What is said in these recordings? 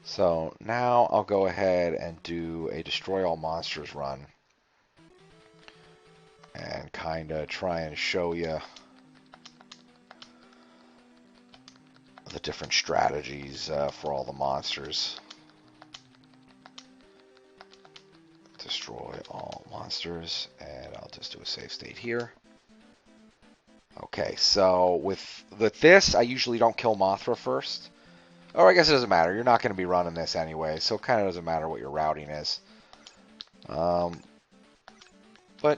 So now I'll go ahead and do a destroy all monsters run and kind of try and show you the different strategies for all the monsters. Destroy all monsters, and I'll just do a save state here. Okay, so with this, I usually don't kill Mothra first. Or I guess it doesn't matter. You're not going to be running this anyway, so it kind of doesn't matter what your routing is. But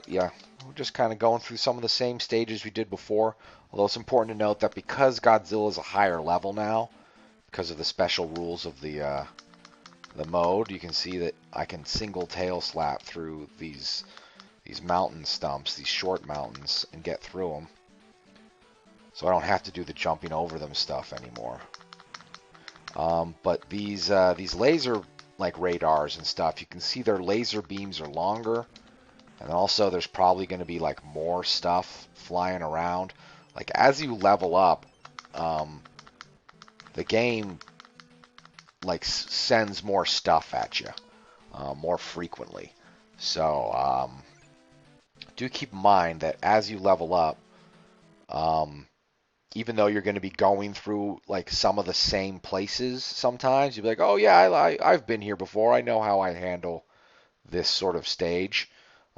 yeah, we're just kind of going through some of the same stages we did before. Although it's important to note that because Godzilla is a higher level now, because of the special rules of the mode, you can see that I can single tail slap through these mountain stumps, these short mountains, and get through them. So I don't have to do the jumping over them stuff anymore. But these laser like radars and stuff, you can see their laser beams are longer, and also there's probably going to be like more stuff flying around. Like as you level up, the game like sends more stuff at you more frequently. So do keep in mind that as you level up, even though you're going to be going through like some of the same places sometimes, you'll be like, oh yeah, I've been here before. I know how I handle this sort of stage.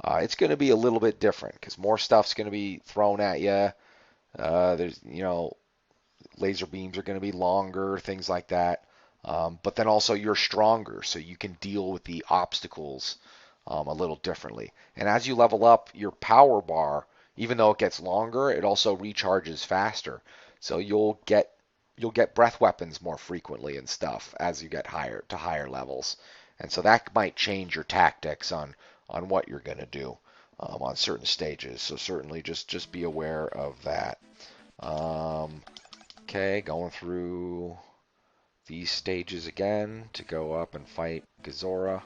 It's going to be a little bit different because more stuff's going to be thrown at you. There's, laser beams are going to be longer, things like that. But then also you're stronger, so you can deal with the obstacles a little differently. And as you level up, your power bar, even though it gets longer, it also recharges faster. So you'll get breath weapons more frequently and stuff as you get higher levels. And so that might change your tactics on what you're going to do on certain stages. So certainly just be aware of that. Okay, going through these stages again to go up and fight Gazora.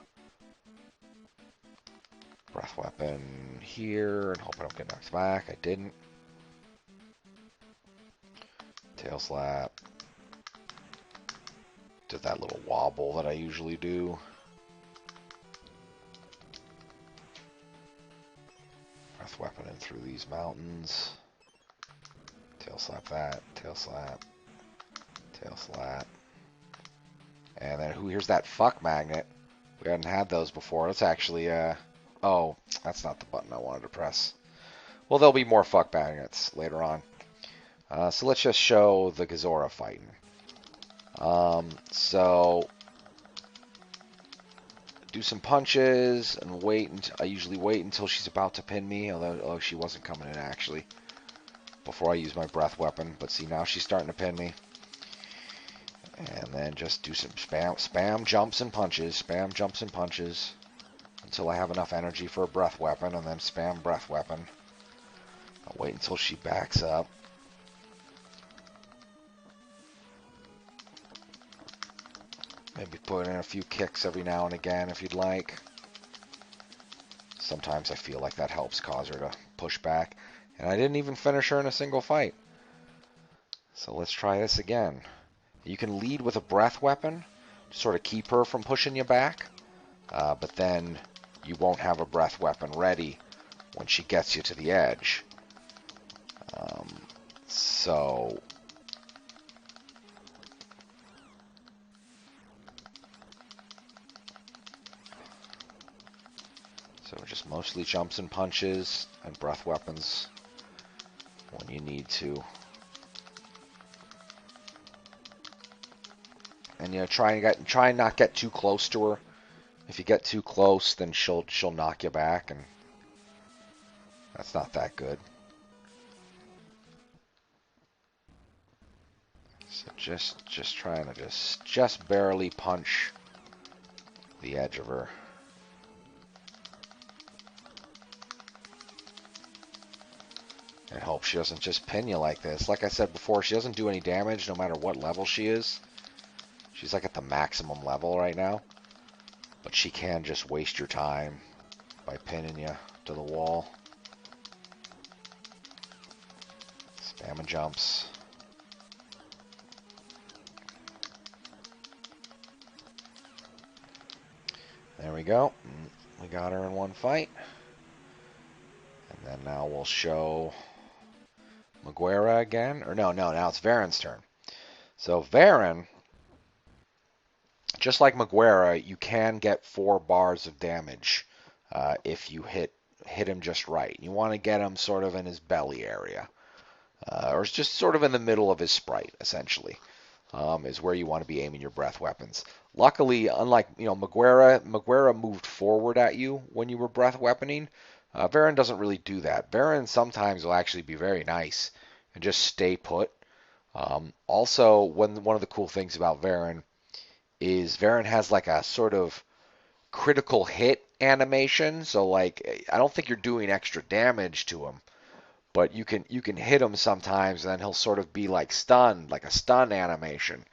Breath weapon here, and hope I don't get knocked back. I didn't. Tail slap. Did that little wobble that I usually do. Breath weapon in through these mountains. Tail slap that. Tail slap. Tail slap. And then here's that fuck magnet. We hadn't had those before. Let's actually, oh, that's not the button I wanted to press. Well, there'll be more fuck magnets later on. So let's just show the Gazora fighting. So do some punches and wait. I usually wait until she's about to pin me, although she wasn't coming in actually before I use my breath weapon. But see, now she's starting to pin me. And then just do some spam jumps and punches, spam jumps and punches until I have enough energy for a breath weapon, and then spam breath weapon. I'll wait until she backs up. Maybe put in a few kicks every now and again if you'd like. Sometimes I feel like that helps cause her to push back. And I didn't even finish her in a single fight. So let's try this again. You can lead with a breath weapon to sort of keep her from pushing you back. But then you won't have a breath weapon ready when she gets you to the edge. So just mostly jumps and punches and breath weapons when you need to. And try and not get too close to her. If you get too close, then she'll knock you back, and that's not that good. So just trying to just barely punch the edge of her. And hope she doesn't just pin you like this. Like I said before, she doesn't do any damage no matter what level she is. She's like at the maximum level right now. But she can just waste your time by pinning you to the wall. Spamming jumps. There we go. We got her in one fight. And then now we'll show Maguera again. Or no, now it's Varen's turn. So Varen, just like Maguera, you can get 4 bars of damage if you hit him just right. You want to get him sort of in his belly area. Or it's just sort of in the middle of his sprite, essentially, is where you want to be aiming your breath weapons. Luckily, unlike Maguera moved forward at you when you were breath weaponing. Varen doesn't really do that. Varen sometimes will actually be very nice and just stay put. Also, one of the cool things about Varen is Varen has like a sort of critical hit animation. So like, I don't think you're doing extra damage to him, but you can hit him sometimes, and then he'll sort of be like stunned, like a stun animation.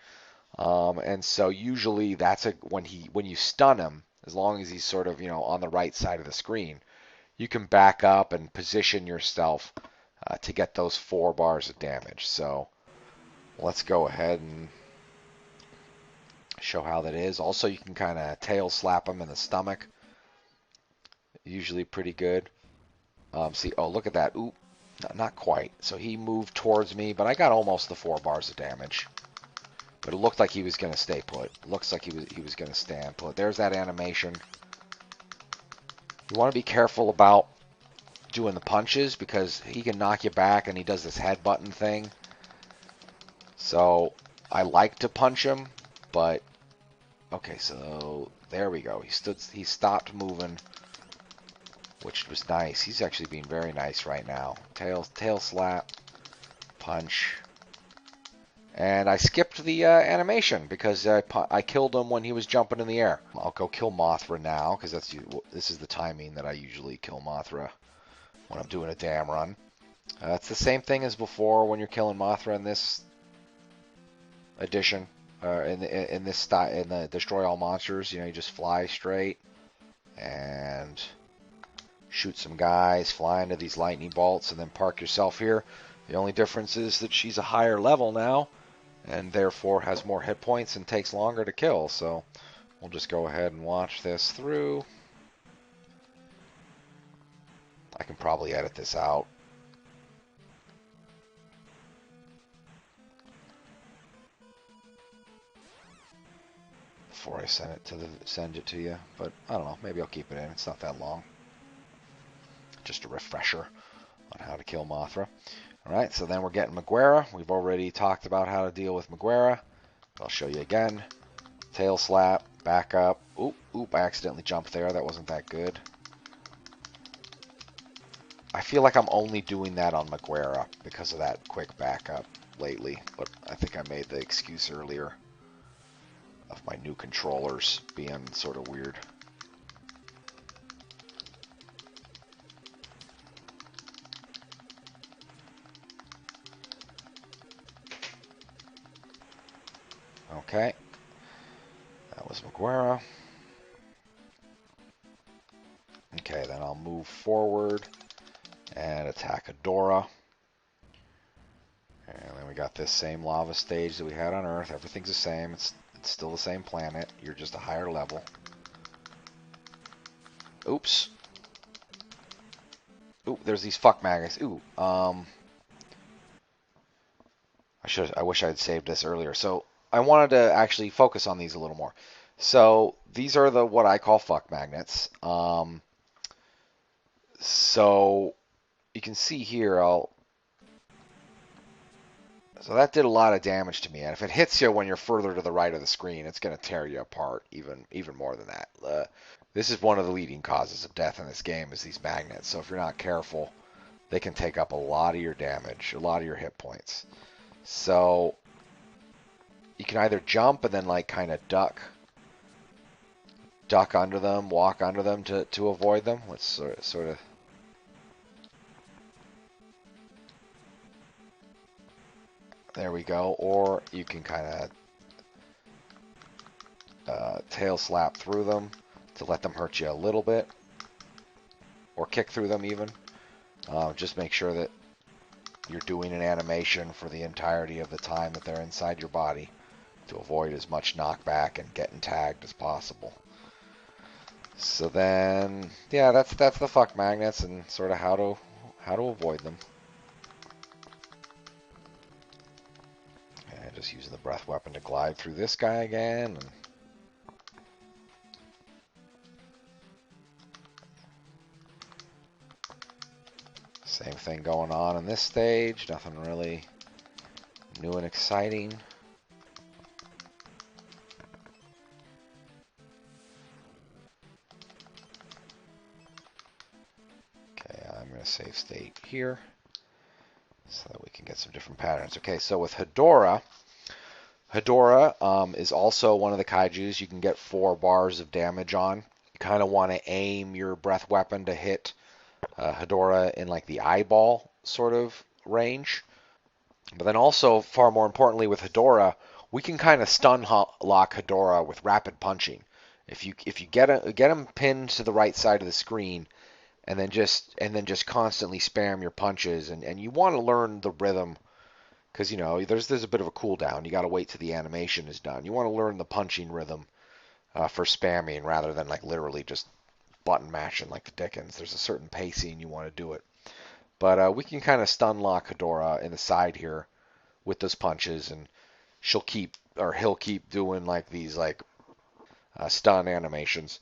And so usually that's when you stun him, as long as he's sort of on the right side of the screen, you can back up and position yourself to get those 4 bars of damage. So let's go ahead and show how that is. Also, you can kind of tail slap him in the stomach. Usually pretty good. See, oh, look at that. Ooh, not quite. So he moved towards me, but I got almost the 4 bars of damage. But it looked like he was going to stay put. Looks like he was going to stand put. There's that animation. You want to be careful about doing the punches because he can knock you back, and he does this head button thing. So I like to punch him, but okay, so there we go. He stopped moving, which was nice. He's actually being very nice right now. Tail slap, punch. And I skipped the animation because I killed him when he was jumping in the air. I'll go kill Mothra now because this is the timing that I usually kill Mothra when I'm doing a dam run. It's the same thing as before when you're killing Mothra in this edition. In this style, in the Destroy All Monsters, you just fly straight and shoot some guys, fly into these lightning bolts, and then park yourself here. The only difference is that she's a higher level now, and therefore has more hit points and takes longer to kill. So we'll just go ahead and watch this through. I can probably edit this out. Before I send it to you, but I don't know, maybe I'll keep it in. It's not that long. Just a refresher on how to kill Mothra. Alright, so then we're getting Maguera. We've already talked about how to deal with Maguera. I'll show you again. Tail slap, back up. Oop, I accidentally jumped there. That wasn't that good. I feel like I'm only doing that on Maguera because of that quick backup lately, but I think I made the excuse earlier of my new controllers being sort of weird. Okay, that was Maguera. Okay, then I'll move forward and attack Adora. And then we got this same lava stage that we had on Earth. Everything's the same. It's still the same planet. You're just a higher level. Oops. Ooh, there's these fuck magnets. Ooh, I wish I had saved this earlier. So I wanted to actually focus on these a little more. So these are what I call fuck magnets. So you can see here, so that did a lot of damage to me, and if it hits you when you're further to the right of the screen, it's going to tear you apart even more than that. This is one of the leading causes of death in this game is these magnets. So if you're not careful, they can take up a lot of your damage, a lot of your hit points. So you can either jump and then like kind of duck under them, walk under them to avoid them. Let's sort of. There we go. Or you can kind of tail slap through them to let them hurt you a little bit. Or kick through them even. Just make sure that you're doing an animation for the entirety of the time that they're inside your body to avoid as much knockback and getting tagged as possible. So then, yeah, that's the fuck magnets and sort of how to avoid them. And just using the breath weapon to glide through this guy again. And same thing going on in this stage. Nothing really new and exciting. Okay, I'm going to save state here so that we can get some different patterns. Okay, so with Hedorah, is also one of the kaijus you can get 4 bars of damage on. You kind of want to aim your breath weapon to hit Hedorah in like the eyeball sort of range. But then also, far more importantly, with Hedorah, we can kind of stun lock Hedorah with rapid punching. If you get him pinned to the right side of the screen, and then just constantly spam your punches, and you want to learn the rhythm because there's a bit of a cooldown. You got to wait till the animation is done. You want to learn the punching rhythm for spamming rather than like literally just button mashing like the Dickens. There's a certain pacing you want to do it. But we can kind of stun lock Hedorah in the side here with those punches, and he'll keep doing like these like stun animations.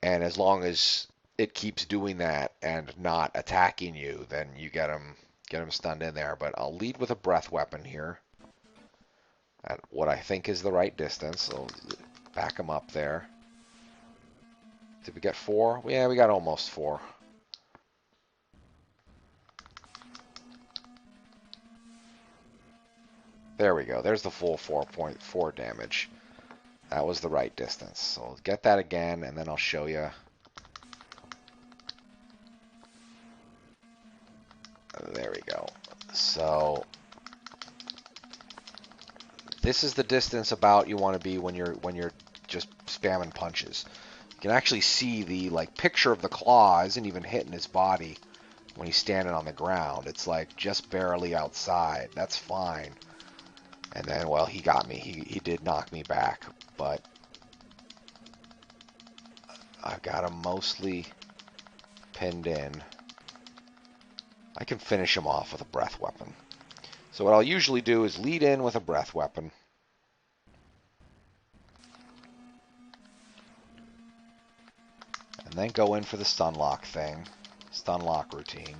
And as long as it keeps doing that and not attacking you, then you get him stunned in there. But I'll lead with a breath weapon here at what I think is the right distance. So back him up there. Did we get 4? Yeah, we got almost 4. There we go. There's the full 4.4 damage. That was the right distance. So I'll get that again, and then I'll show you. There we go. So this is the distance about you want to be when you're just spamming punches. You can actually see the like picture of the claw isn't even hitting his body when he's standing on the ground. It's like just barely outside. That's fine. And then, well, he got me. He did knock me back, but I've got him mostly pinned in. I can finish him off with a breath weapon. So what I'll usually do is lead in with a breath weapon. And then go in for the stun lock thing. Stun lock routine.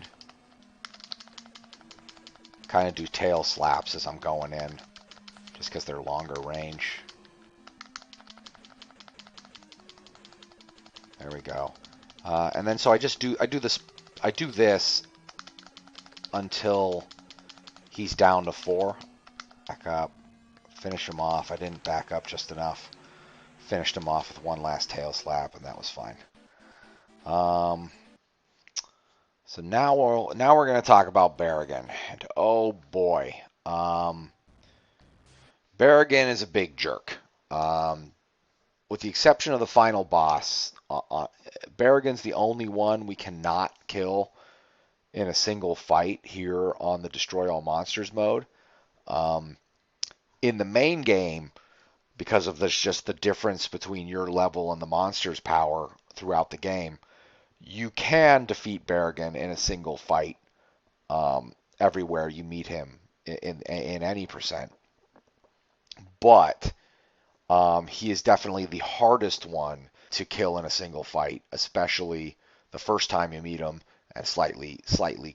Kind of do tail slaps as I'm going in, just because they're longer range. There we go. And then so I do this until he's down to 4. Back up, finish him off. I didn't back up just enough. Finished him off with one last tail slap, and that was fine. So now we're going to talk about Berrigan. And oh boy, Berrigan is a big jerk. With the exception of the final boss, Berrigan's the only one we cannot kill in a single fight here on the Destroy All Monsters mode. In the main game, because of just the difference between your level and the monster's power throughout the game, you can defeat Berrigan in a single fight everywhere you meet him in any percent. But he is definitely the hardest one to kill in a single fight, especially the first time you meet him, and slightly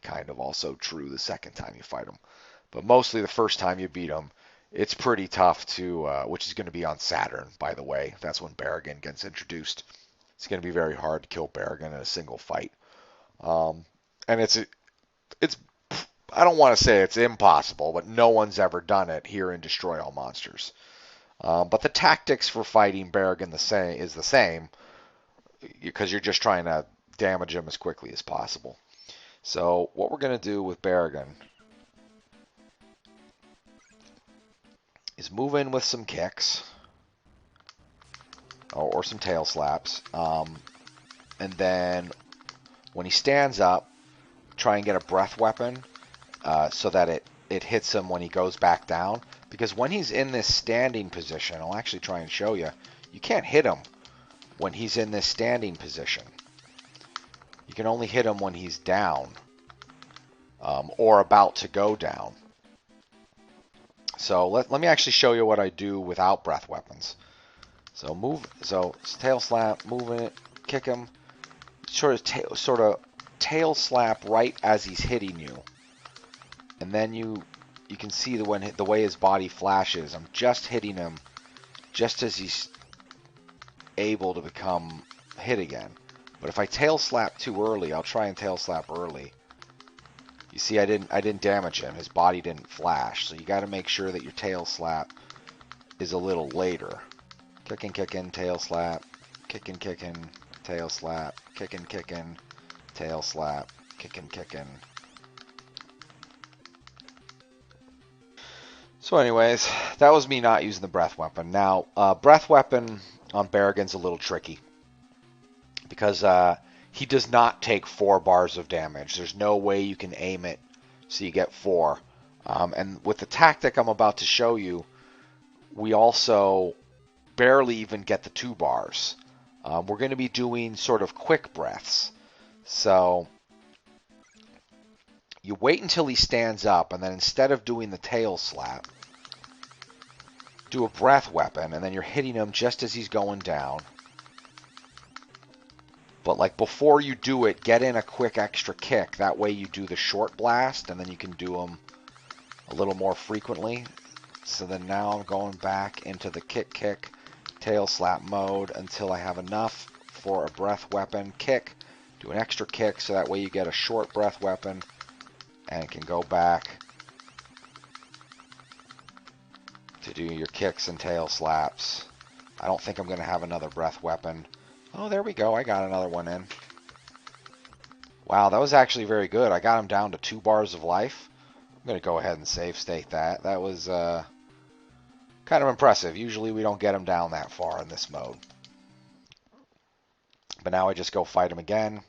kind of also true the second time you fight him. But mostly the first time you beat him, it's pretty tough to, which is going to be on Saturn, by the way. That's when Berrigan gets introduced. It's going to be very hard to kill Berrigan in a single fight. And it's I don't want to say it's impossible, but no one's ever done it here in Destroy All Monsters. But the tactics for fighting Berrigan is the same, because you're just trying to damage him as quickly as possible. So what we're going to do with Berrigan is move in with some kicks or some tail slaps, and then when he stands up, try and get a breath weapon so that it hits him when he goes back down. Because when he's in this standing position, I'll actually try and show you, you can't hit him when he's in this standing position. You can only hit him when he's down or about to go down. So let me actually show you what I do without breath weapons. So tail slap, moving it, kick him, sort of tail slap right as he's hitting you, and then you can see the way his body flashes. I'm just hitting him just as he's able to become hit again. But if I tail slap too early, I'll try and tail slap early. You see, I didn't damage him. His body didn't flash. So you got to make sure that your tail slap is a little later. Kicking, tail slap, kicking, tail slap, kicking, tail slap, kicking. So anyways, that was me not using the breath weapon. Now, breath weapon on Berrigan's a little tricky because he does not take 4 bars of damage. There's no way you can aim it so you get 4. And with the tactic I'm about to show you, we also barely even get the 2 bars. We're going to be doing sort of quick breaths. So you wait until he stands up, and then instead of doing the tail slap, do a breath weapon, and then you're hitting him just as he's going down. But like before you do it, get in a quick extra kick. That way you do the short blast, and then you can do them a little more frequently. So then now I'm going back into the kick, tail slap mode until I have enough for a breath weapon kick. Do an extra kick so that way you get a short breath weapon and can go back to do your kicks and tail slaps. I don't think I'm going to have another breath weapon. Oh, there we go. I got another one in. Wow, that was actually very good. I got him down to 2 bars of life. I'm going to go ahead and save state that. That was kind of impressive. Usually we don't get him down that far in this mode. But now I just go fight him again,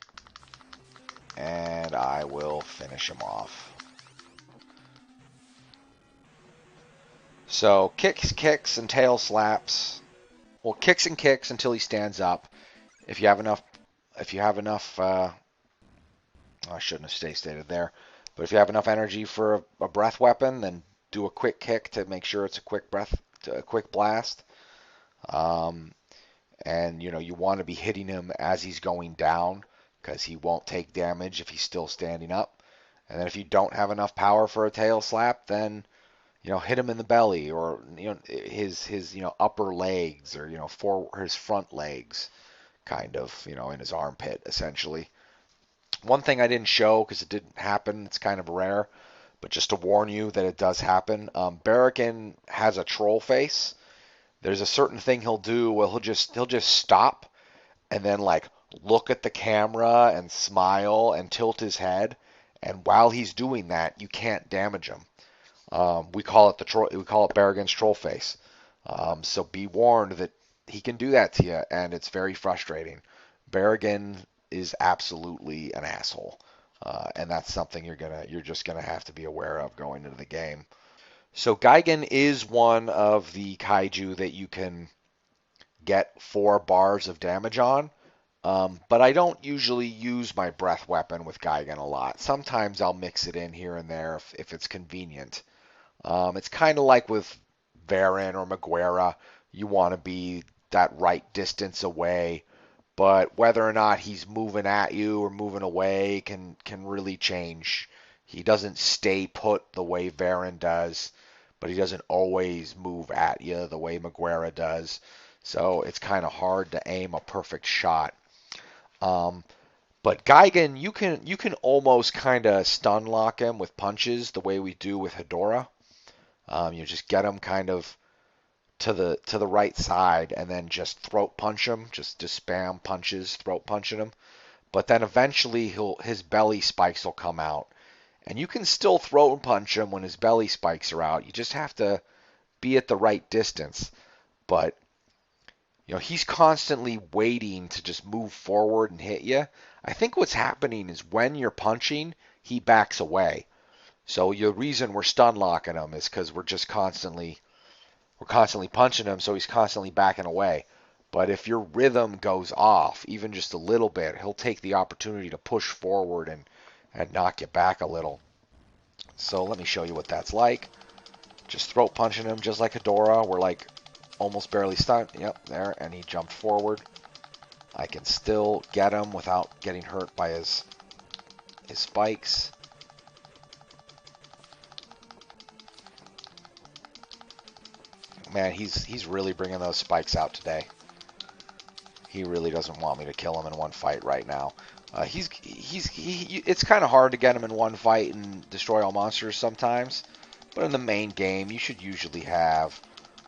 and I will finish him off. So kicks, and tail slaps. Well, kicks and kicks until he stands up. If you have enough, I shouldn't have stated there. But if you have enough energy for a breath weapon, then do a quick kick to make sure it's a quick blast. And you want to be hitting him as he's going down because he won't take damage if he's still standing up. And then if you don't have enough power for a tail slap, then hit him in the belly or his upper legs or his front legs, kind of in his armpit essentially. One thing I didn't show because it didn't happen, it's kind of rare, but just to warn you that it does happen. Berrigan has a troll face. There's a certain thing he'll do where he'll just stop and then like look at the camera and smile and tilt his head, and while he's doing that, you can't damage him. We call it Berrigan's troll face. So be warned that he can do that to you, and it's very frustrating. Berrigan is absolutely an asshole, and that's something you're just gonna have to be aware of going into the game. So Gigan is one of the kaiju that you can get 4 bars of damage on, but I don't usually use my breath weapon with Gigan a lot. Sometimes I'll mix it in here and there if it's convenient. It's kind of like with Varan or Maguera. You want to be that right distance away, but whether or not he's moving at you or moving away can really change. He doesn't stay put the way Varan does, but he doesn't always move at you the way Maguera does. So it's kind of hard to aim a perfect shot. But Gigan, you can almost kind of stun lock him with punches the way we do with Hedorah. You just get him kind of to the right side and then just throat punch him, just spam punches, throat punching him. But then eventually his belly spikes will come out. And you can still throat punch him when his belly spikes are out. You just have to be at the right distance. But he's constantly waiting to just move forward and hit you. I think what's happening is when you're punching, he backs away. So the reason we're stun locking him is because we're constantly punching him, so he's constantly backing away. But if your rhythm goes off, even just a little bit, he'll take the opportunity to push forward and knock you back a little. So let me show you what that's like. Just throat punching him just like Hedorah. We're like almost barely stunned. Yep, there, and he jumped forward. I can still get him without getting hurt by his spikes. Man, he's really bringing those spikes out today. He really doesn't want me to kill him in one fight right now. It's kind of hard to get him in one fight and destroy all monsters sometimes, but in the main game, you should usually have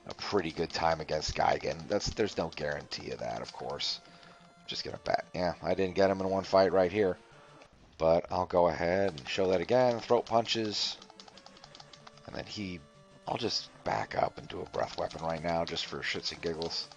a pretty good time against Gigan. There's no guarantee of that, of course. Just gonna bet. Yeah, I didn't get him in one fight right here, but I'll go ahead and show that again. Throat punches, and then I'll just back up and do a breath weapon right now, just for shits and giggles.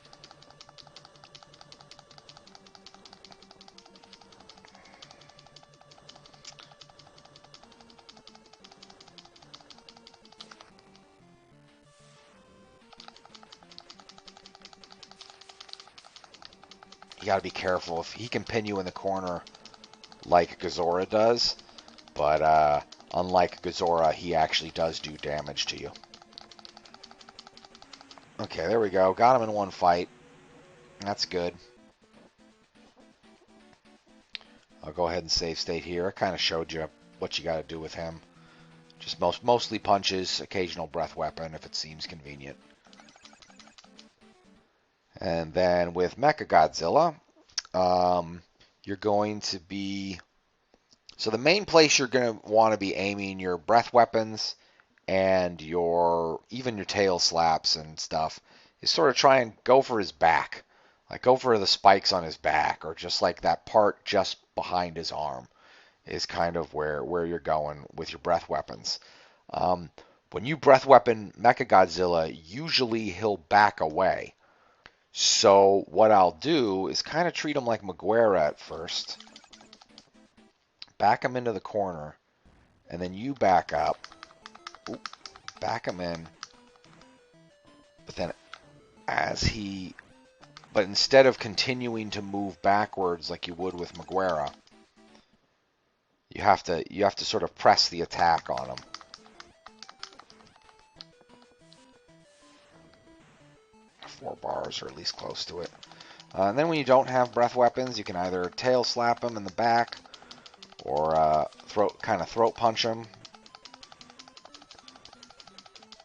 You got to be careful. If he can pin you in the corner like Gazora does, but unlike Gazora, he actually does do damage to you. Okay, there we go. Got him in one fight. That's good. I'll go ahead and save state here. I kind of showed you what you got to do with him. Just mostly punches, occasional breath weapon if it seems convenient. And then with Mechagodzilla, you're going to be... So the main place you're going to want to be aiming your breath weapons and even your tail slaps and stuff is sort of try and go for his back. Like go for the spikes on his back, or just like that part just behind his arm is kind of where you're going with your breath weapons. When you breath weapon Mechagodzilla, usually he'll back away. So what I'll do is kind of treat him like Maguire at first. Back him into the corner, and then you back up. Oop, back him in. But then but instead of continuing to move backwards like you would with Maguire, you have to sort of press the attack on him. 4 bars, or at least close to it. And then when you don't have breath weapons, you can either tail slap him in the back, or throat punch him.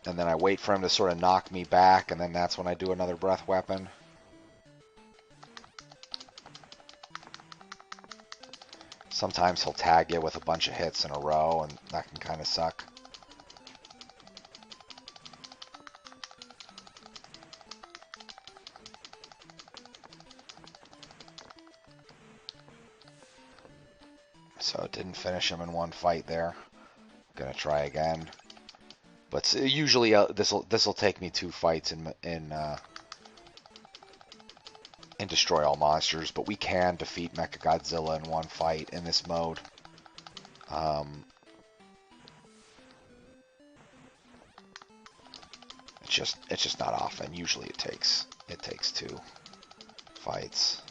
And then I wait for him to sort of knock me back, and then that's when I do another breath weapon. Sometimes he'll tag you with a bunch of hits in a row, and that can kind of suck. So it didn't finish him in one fight there. Gonna try again. But usually this'll take me 2 fights in Destroy All Monsters, but we can defeat Mechagodzilla in one fight in this mode. It's just not often. Usually it takes 2 fights.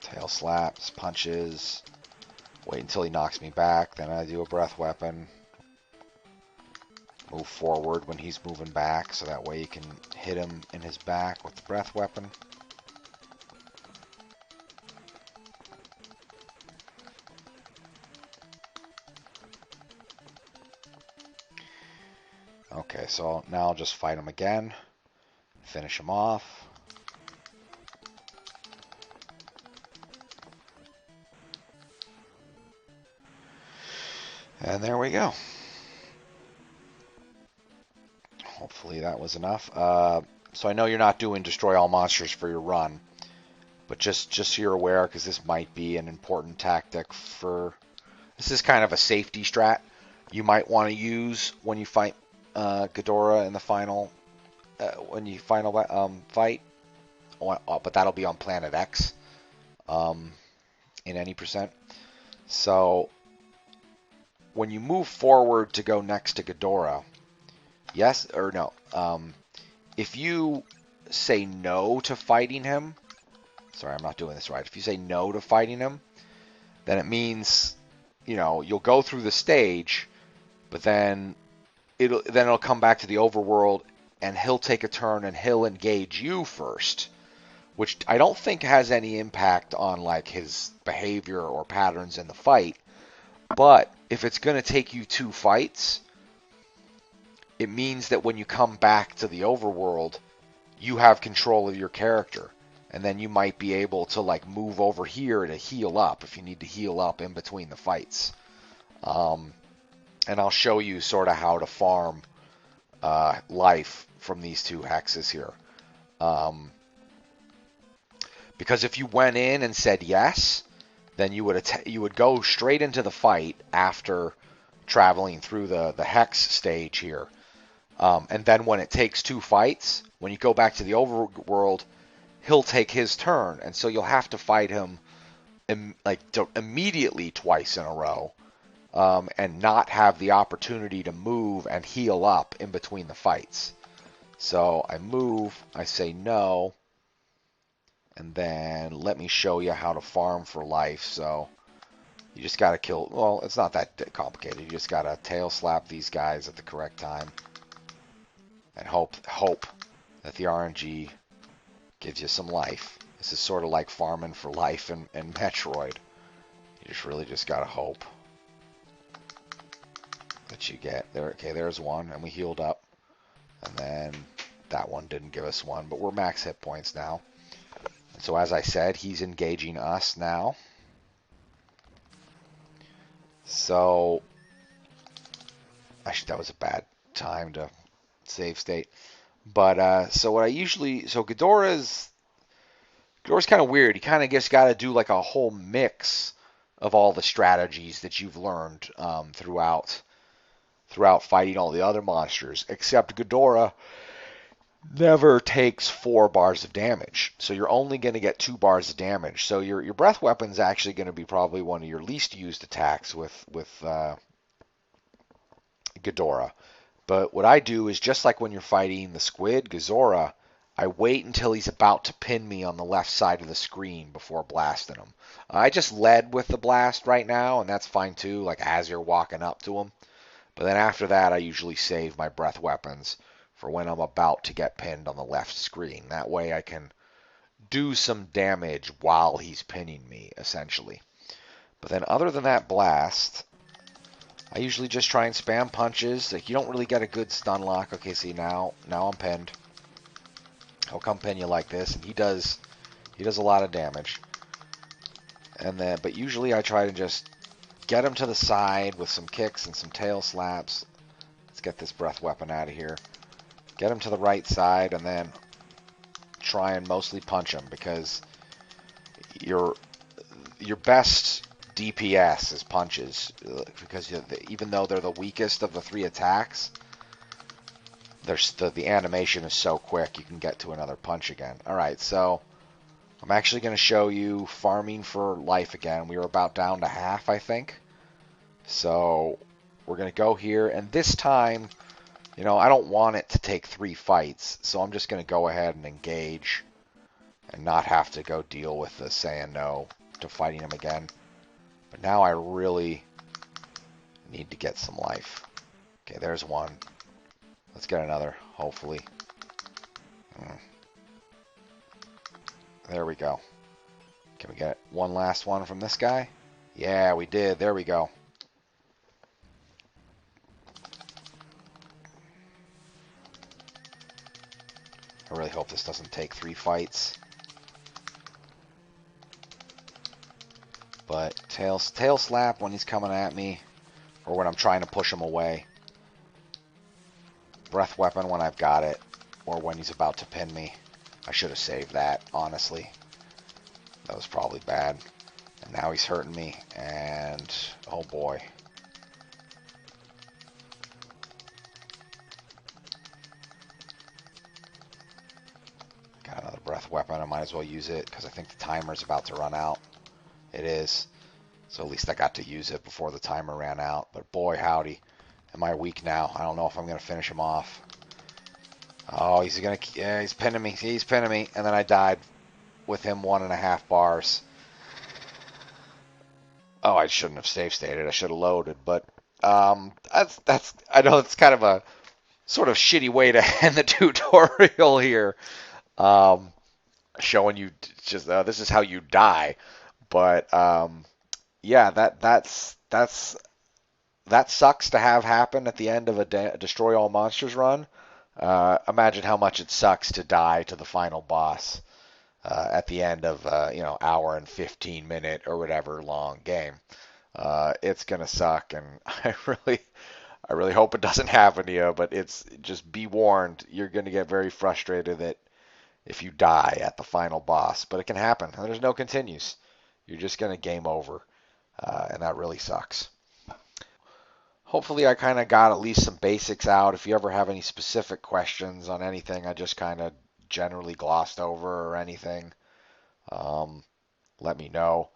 Tail slaps, punches. Wait until he knocks me back, then I do a breath weapon. Move forward when he's moving back, so that way you can hit him in his back with the breath weapon. Okay, so now I'll just fight him again. Finish him off. And there we go. Hopefully that was enough. So I know you're not doing Destroy All Monsters for your run, but just so you're aware, because this might be an important tactic for... This is kind of a safety strat you might want to use when you fight Ghidorah in the final... fight. But that'll be on Planet X in any percent. So when you move forward to go next to Ghidorah, yes or no, if you say no to fighting him, sorry, I'm not doing this right. If you say no to fighting him, then it means, you'll go through the stage, but then it'll come back to the overworld, and he'll take a turn and he'll engage you first, which I don't think has any impact on like his behavior or patterns in the fight. But if it's going to take you 2 fights, it means that when you come back to the overworld, you have control of your character. And then you might be able to like move over here to heal up if you need to heal up in between the fights. And I'll show you sort of how to farm life from these 2 hexes here. Because if you went in and said yes, then you would go straight into the fight after traveling through the hex stage here. And then when it takes 2 fights, when you go back to the overworld, he'll take his turn, and so you'll have to fight him immediately twice in a row, and not have the opportunity to move and heal up in between the fights. So I move, I say no, and then let me show you how to farm for life. So you just got to kill, well, it's not that complicated. You just got to tail slap these guys at the correct time and hope that the RNG gives you some life. This is sort of like farming for life in Metroid. You really just got to hope that you get there. Okay, there's one, and we healed up. And then that one didn't give us one, but we're max hit points now. And so as I said, he's engaging us now. So actually, that was a bad time to save state. But so what I usually, so Ghidorah's kind of weird. You kind of just got to do like a whole mix of all the strategies that you've learned throughout fighting all the other monsters, except Ghidorah never takes 4 bars of damage. So you're only going to get 2 bars of damage. So your breath weapon is actually going to be probably one of your least used attacks with Ghidorah. But what I do is, just like when you're fighting the squid, Ghidorah, I wait until he's about to pin me on the left side of the screen before blasting him. I just led with the blast right now, and that's fine too, like as you're walking up to him. But then after that, I usually save my breath weapons for when I'm about to get pinned on the left screen. That way I can do some damage while he's pinning me, essentially. But then other than that blast, I usually just try and spam punches. Like, you don't really get a good stun lock. Okay, see, now I'm pinned. He'll come pin you like this, and he does a lot of damage. And then, but usually I try to just get him to the side with some kicks and some tail slaps. Let's get this breath weapon out of here. Get him to the right side, and then try and mostly punch him, because your best DPS is punches, because even though they're the weakest of the 3 attacks, the animation is so quick you can get to another punch again. Alright, so I'm actually going to show you farming for life again. We were about down to half, I think. So we're going to go here, and this time, I don't want it to take 3 fights, so I'm just going to go ahead and engage and not have to go deal with the saying no to fighting him again. But now I really need to get some life. Okay, there's one. Let's get another, hopefully. There we go. Can we get one last one from this guy? Yeah, we did. There we go. I really hope this doesn't take 3 fights. But tail slap when he's coming at me, or when I'm trying to push him away. Breath weapon when I've got it, or when he's about to pin me. I should have saved that, honestly. That was probably bad. And now he's hurting me, and oh boy. Got another breath weapon. I might as well use it, because I think the timer's about to run out. It is. So at least I got to use it before the timer ran out. But boy, howdy. Am I weak now? I don't know if I'm going to finish him off. Oh, yeah, he's pinning me. He's pinning me, and then I died with him 1.5 bars. Oh, I shouldn't have save stated. I should have loaded, but that's. I know it's kind of a sort of shitty way to end the tutorial here, um, showing you just this is how you die. But yeah, that sucks to have happen at the end of a destroy all monsters run. Imagine how much it sucks to die to the final boss at the end of hour and 15 minute or whatever long game. It's gonna suck, and I really hope it doesn't happen to you. But it's just be warned, you're gonna get very frustrated that if you die at the final boss. But it can happen. There's no continues. You're just gonna game over, and that really sucks. Hopefully, I kind of got at least some basics out. If you ever have any specific questions on anything I just kind of generally glossed over or anything, um, let me know.